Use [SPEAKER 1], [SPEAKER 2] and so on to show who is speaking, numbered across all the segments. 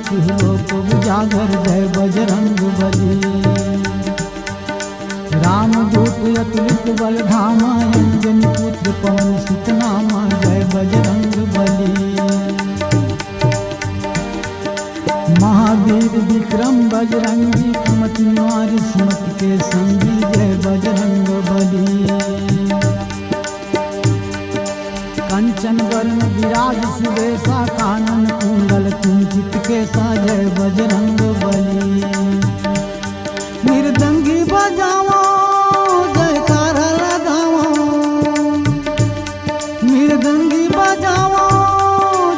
[SPEAKER 1] लोक उजागर जय बजरंग बली। रामदूत अतुलित बल धामा अंजनी पुत्र पवन सुत नामा जय बजरंग बली। महावीर विक्रम बजरंगी कुमति निवार सुमति के संगी जय बजरंग बली। कंचन वर्ण विराज सुबेसा कानन कुंडल कुंचित केसा जय बजरंग बली। मृदंगी बजाओ जयकार लगाओ, मृदंगी बजाओ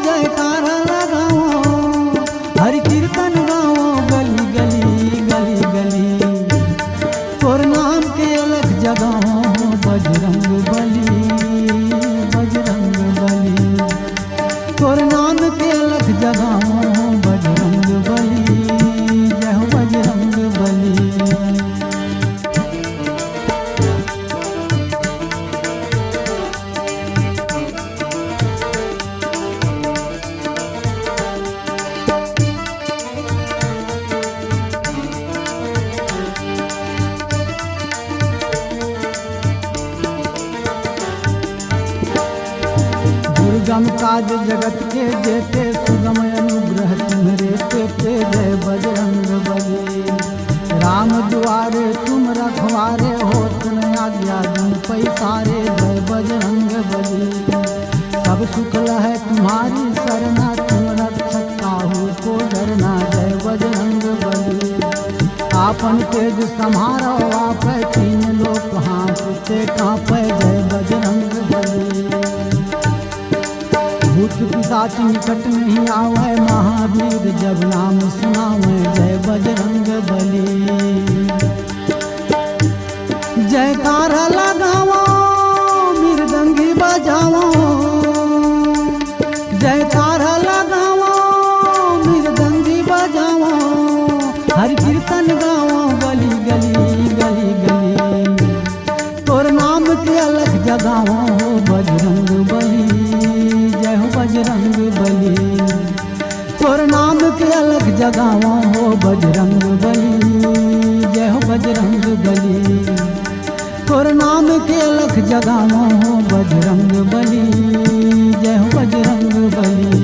[SPEAKER 1] जयकार लगाओ, हरि कीर्तन गाओ गली गली गली गली, तोर नाम के अलग जगाओ बजरंग बली बजरंग बली, तोर नाम के अलग जगाओ बजरंग बली जय हो बजरंग बली। दुर्गम काज जगत के जेते सुगम अनुग्रह तुम्हारे तेते जय बजरंग बली। राम द्वारे तुम रखवारे होत न आज्ञा तुम पैसारे जय बजरंग बली। सब सुख है तुम्हारी सरना तुम रक्षक काहू को डरना जय बजरंग बली। आपन तेज समारो आप तीन लोक हाथते कांपे जय बजरंग बली। भूत पिशाच निकट नहीं आवे महावीर जब नाम सुनावे जय बजरंग बली। जयकार लगाओ मृदंगी बजाओ, जयकार लगाओ मृदंगी बजाओ, हरि कीर्तन गाओ गली गली गली गली, तोर नाम के अलग जगाओ बजरंग बली जय हो बजरंग बली। तोर नाम के अलग जगाओ हो बजरंग बली जय हो बजरंग बली। तोर नाम के अलग जगाओ हो बजरंग बली जय हो बजरंग बली।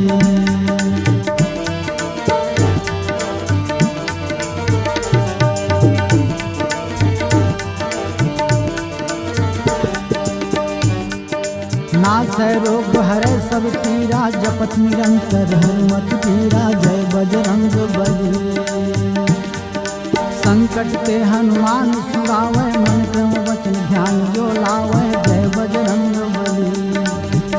[SPEAKER 1] नाथ रोग हरे सब पीरा जपत निरंतर हनुमत पीरा जय बजरंग बली। संकट ते हनुमान सुरावे मन क्रम वचन ध्यान जो लावे जय बजरंग बली।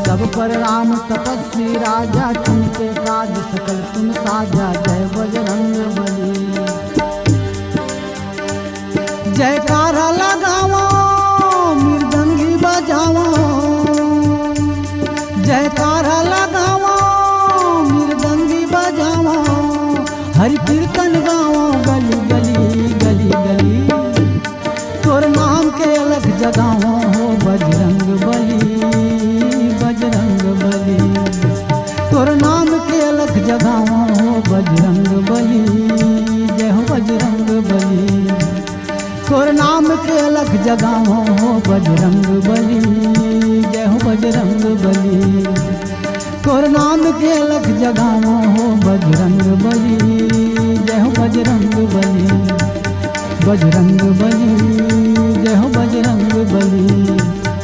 [SPEAKER 1] सब पर राम तपस्वी राजा तुमके काज सकल तुम साजा जय बजरंग बली। जयकार लगाओ मृदंगी बजाओ, जयकार लगाओ मृदंगी बजाओ, हरि कीर्तन गाओ गली गली गली गली, तोर नाम के अलग जगाओ हो बजरंग बली बजरंग बली। तोर नाम के अलग जगाओ हो बजरंग बली जय हो बजरंग बली। तोर नाम के अलग जगाओ हो बजरंग बली जय हो बजरंग बली। तोर नाम के अलग जगाओ हो बजरंग बली जय हो बजरंग बली। बजरंग बली जय हो बजरंग बली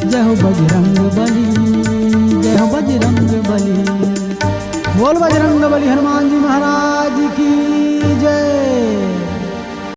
[SPEAKER 1] जय हो बजरंग बली जय हो बजरंग बली। बोल बजरंग बली हनुमान जी महाराज की।